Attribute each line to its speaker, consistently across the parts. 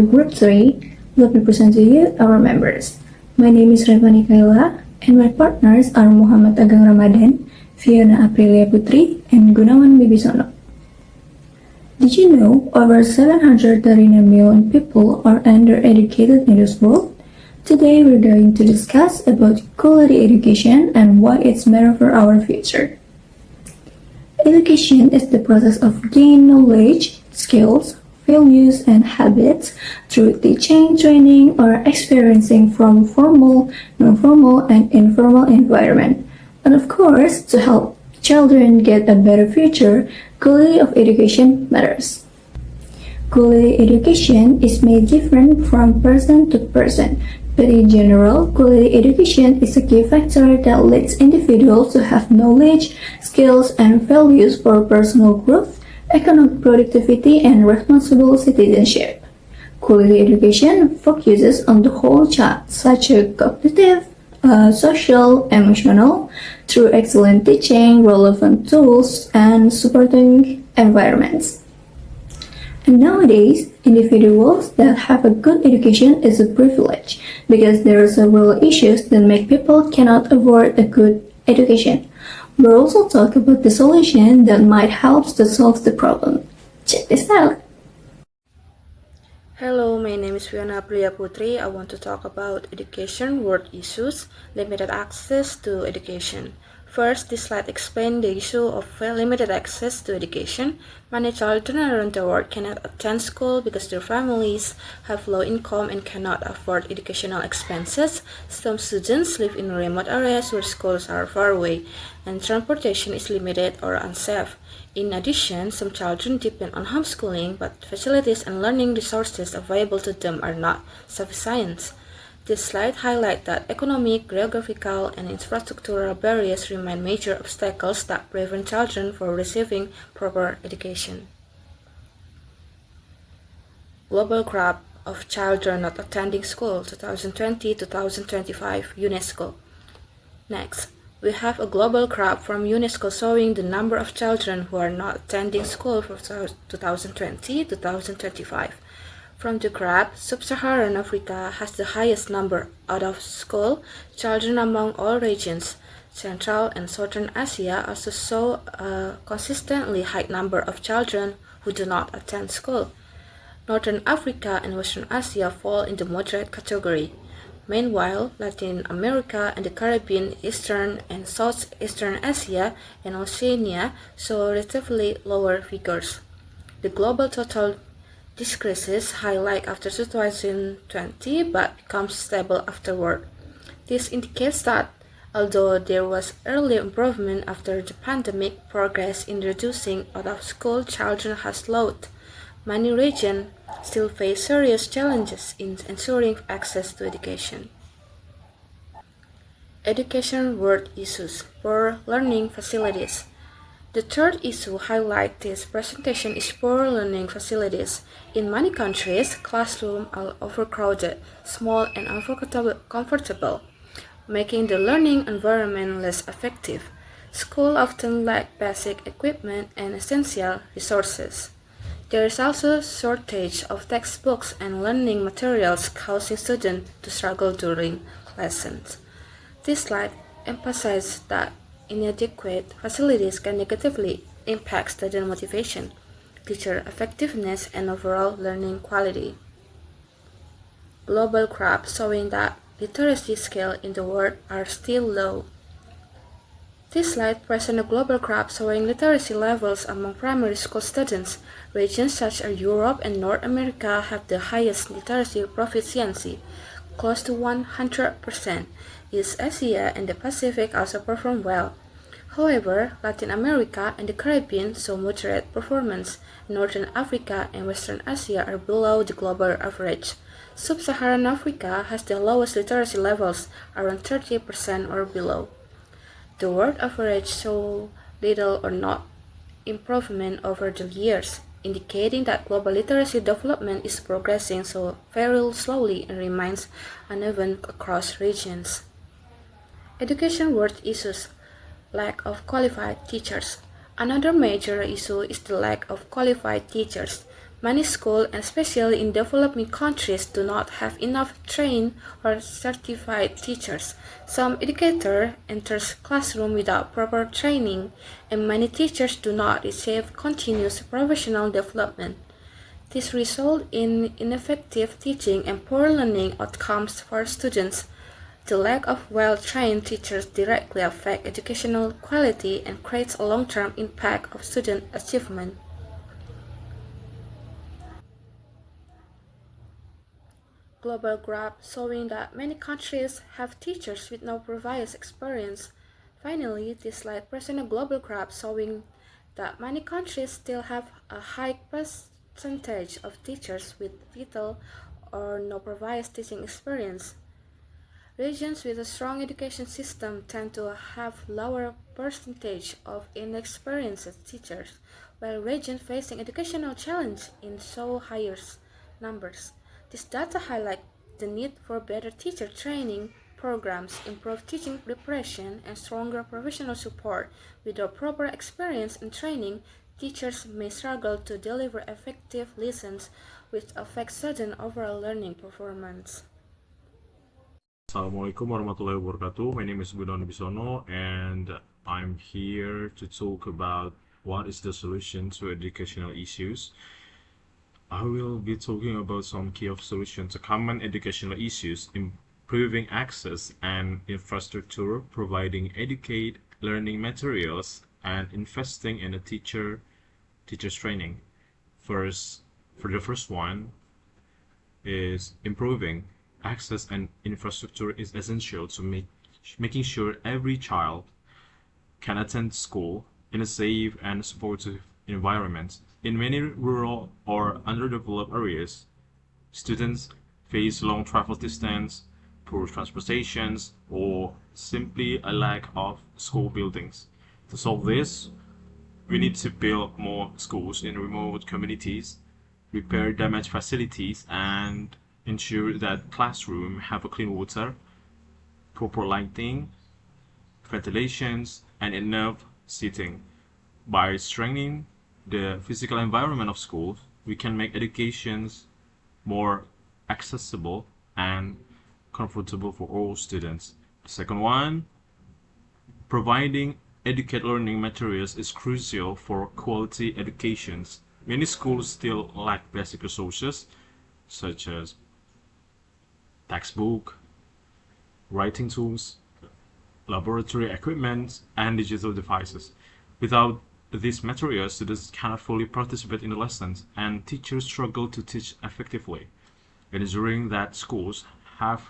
Speaker 1: Group 3, let me present to you our members. My name is Revani Kayla, and my partners are Muhammad Ageng Ramadhan, Viona Aprilia Putri, and Gunawan Wibisono. Did you know over 739 million people are undereducated in this world? Today we're going to discuss about quality education and why it's matter for our future. Education is the process of gaining knowledge, skills, values, and habits through teaching, training, or experiencing from formal, non-formal, and informal environment. And of course, to help children get a better future, quality of education matters. Quality education is made different from person to person, but in general, quality education is a key factor that leads individuals to have knowledge, skills, and values for personal growth, economic productivity, and responsible citizenship. Quality education focuses on the whole child, such as cognitive, social, emotional, through excellent teaching, relevant tools, and supporting environments. And nowadays, individuals that have a good education is a privilege because there are several issues that make people cannot afford a good education. We'll also talk about the solution that might help to solve the problem. Check this out.
Speaker 2: Hello, my name is Viona Putri. I want to talk about education world issues, limited access to education. First, this slide explains the issue of limited access to education. Many children around the world cannot attend school because their families have low income and cannot afford educational expenses. Some students live in remote areas where schools are far away, and transportation is limited or unsafe. In addition, some children depend on homeschooling, but facilities and learning resources available to them are not sufficient. This slide highlights that economic, geographical, and infrastructural barriers remain major obstacles that prevent children from receiving proper education. Global Gap of Children Not Attending School 2020-2025 UNESCO. Next, we have a global graph from UNESCO showing the number of children who are not attending school for 2020-2025. From the graph, Sub-Saharan Africa has the highest number out of school children among all regions. Central and Southern Asia also show a consistently high number of children who do not attend school. Northern Africa and Western Asia fall in the moderate category. Meanwhile, Latin America and the Caribbean, Eastern and Southeastern Asia, and Oceania show relatively lower figures. The global total decreases highlight after 2020 but becomes stable afterward. This indicates that although there was early improvement after the pandemic, progress in reducing out-of-school children has slowed. Many regions still face serious challenges in ensuring access to education. Education world issues. Poor learning facilities. The third issue highlighted this presentation is poor learning facilities. In many countries, classrooms are overcrowded, small, and uncomfortable, making the learning environment less effective. Schools often lack basic equipment and essential resources. There is also a shortage of textbooks and learning materials, causing students to struggle during lessons. This slide emphasizes that inadequate facilities can negatively impact student motivation, teacher effectiveness, and overall learning quality. Global graph showing that literacy skills in the world are still low. This slide presents a global graph showing literacy levels among primary school students. Regions such as Europe and North America have the highest literacy proficiency, close to 100%. East Asia and the Pacific also perform well. However, Latin America and the Caribbean show moderate performance. Northern Africa and Western Asia are below the global average. Sub-Saharan Africa has the lowest literacy levels, around 30% or below. The world average shows little or not improvement over the years, indicating that global literacy development is progressing so very slowly and remains uneven across regions. Education world issues. Lack of qualified teachers. Another major issue is the lack of qualified teachers. Many schools, especially in developing countries, do not have enough trained or certified teachers. Some educator enters classroom without proper training, and many teachers do not receive continuous professional development. This results in ineffective teaching and poor learning outcomes for students. The lack of well-trained teachers directly affects educational quality and creates a long-term impact of student achievement. Global graph showing that many countries have teachers with no previous experience. Finally, this slide presents a global graph showing that many countries still have a high percentage of teachers with little or no previous teaching experience. Regions with a strong education system tend to have lower percentage of inexperienced teachers, while regions facing educational challenge in show higher numbers. This data highlight the need for better teacher training programs, improved teaching preparation, and stronger professional support. Without proper experience and training, teachers may struggle to deliver effective lessons, which affect student overall learning performance.
Speaker 3: Assalamualaikum warahmatullahi wabarakatuh. My name is Gunawan Wibisono, and I'm here to talk about what is the solution to educational issues. I will be talking about some key of solutions to common educational issues, improving access and infrastructure, providing educate learning materials, and investing in a teachers training. For the first one is improving access and infrastructure is essential to making sure every child can attend school in a safe and supportive environment. In many rural or underdeveloped areas, students face long travel distance, poor transportations, or simply a lack of school buildings. To solve this, we need to build more schools in remote communities, repair damaged facilities, and ensure that classrooms have a clean water, proper lighting, ventilations, and enough seating. By strengthening the physical environment of schools, we can make educations more accessible and comfortable for all students. The second one, providing educate learning materials is crucial for quality educations. Many schools still lack basic resources such as textbook, writing tools, laboratory equipment, and digital devices. Without these materials, students cannot fully participate in the lessons, and teachers struggle to teach effectively. Ensuring that schools have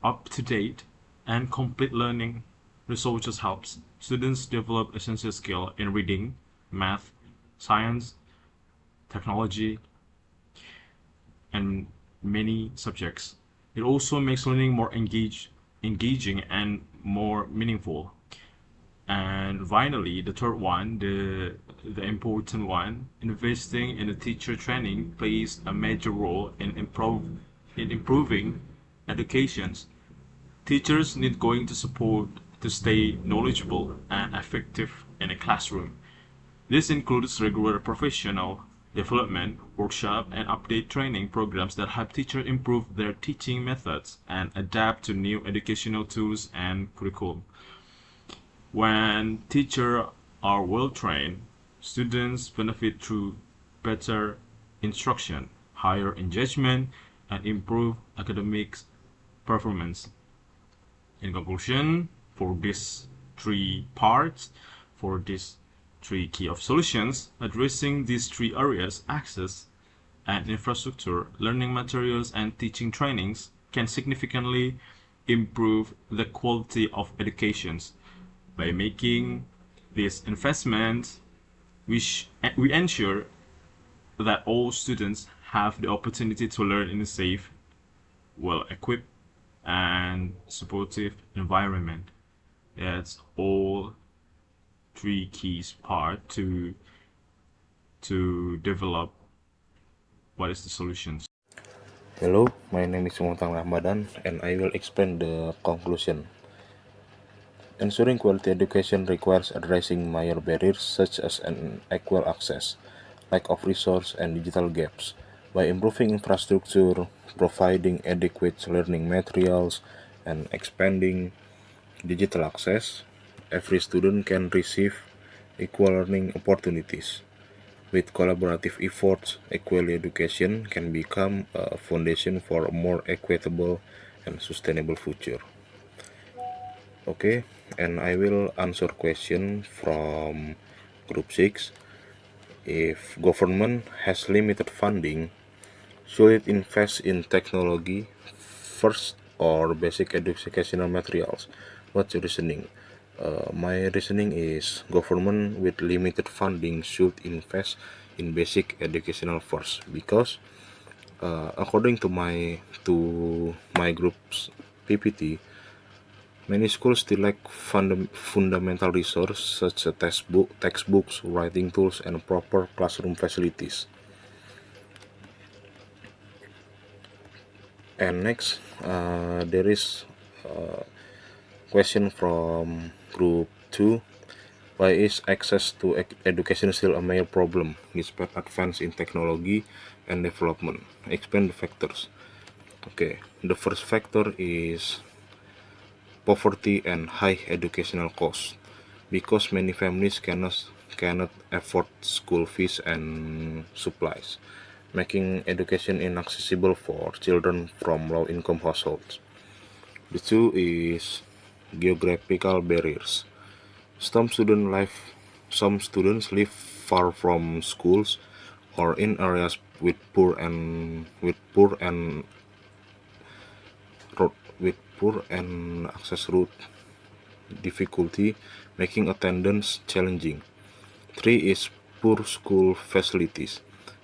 Speaker 3: up-to-date and complete learning resources helps students develop essential skills in reading, math, science, technology, and many subjects. It also makes learning more engaging and more meaningful. And finally, the third one, the important one, investing in a teacher training plays a major role in improving educations. Teachers need going to support to stay knowledgeable and effective in a classroom. This includes regular professional development, workshop, and update training programs that help teachers improve their teaching methods and adapt to new educational tools and curriculum. When teachers are well trained, students benefit through better instruction, higher engagement, and improved academic performance. In conclusion, for these three parts, for these three key of solutions, addressing these three areas, access and infrastructure, learning materials, and teaching trainings, can significantly improve the quality of educations. By making these investments, we ensure that all students have the opportunity to learn in a safe, well-equipped, and supportive environment. That's all three keys part to develop what is the solutions.
Speaker 4: Hello, my name is Ramadhan, and I will explain the conclusion. Ensuring quality education requires addressing major barriers such as unequal access, lack of resource, and digital gaps. By improving infrastructure, providing adequate learning materials, and expanding digital access, every student can receive equal learning opportunities. With collaborative efforts, equal education can become a foundation for a more equitable and sustainable future. Okay, and I will answer question from group 6. If government has limited funding, should it invest in technology first or basic educational materials? What's your reasoning? My reasoning is government with limited funding should invest in basic educational first because according to my group's PPT, many schools still lack fundamental resources such as textbooks, writing tools, and proper classroom facilities. And next, there is a question from group 2. Why is access to education still a major problem despite advance in technology and development? Explain the factors. Okay, the first factor is poverty and high educational costs because many families cannot afford school fees and supplies, making education inaccessible for children from low-income households. The two is geographical barriers. Some students live far from schools or in areas with poor and access route difficulty, making attendance challenging. Three is poor school facilities.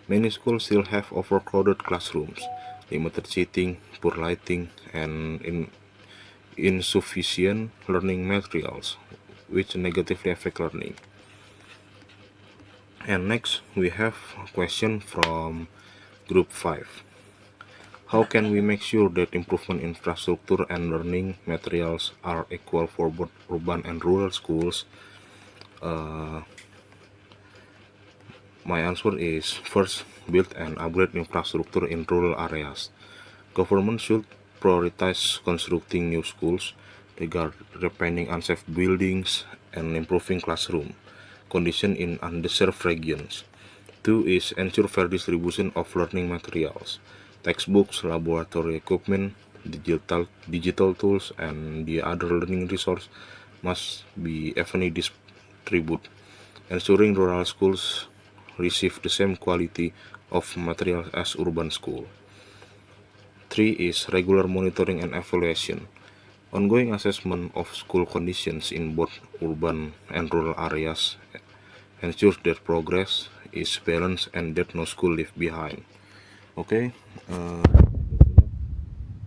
Speaker 4: Many schools still have overcrowded classrooms, limited seating, poor lighting, and insufficient learning materials, which negatively affect learning. And next, we have a question from Group 5. How can we make sure that improvement in infrastructure and learning materials are equal for both urban and rural schools? My answer is first, build and upgrade infrastructure in rural areas. Government should prioritize constructing new schools, repairing unsafe buildings, and improving classroom conditions in underserved regions. Two is ensure fair distribution of learning materials. Textbooks, laboratory equipment, digital tools, and the other learning resources must be evenly distributed, ensuring rural schools receive the same quality of materials as urban schools. Three is regular monitoring and evaluation. Ongoing assessment of school conditions in both urban and rural areas ensures that progress is balanced and that no school left behind. Okay,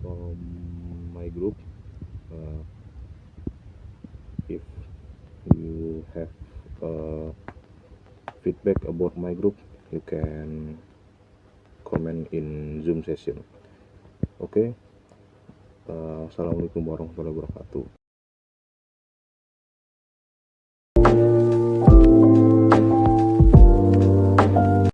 Speaker 4: from my group, uh, if you have uh, feedback about my group, you can comment in Zoom session. Okay, assalamualaikum warahmatullahi wabarakatuh.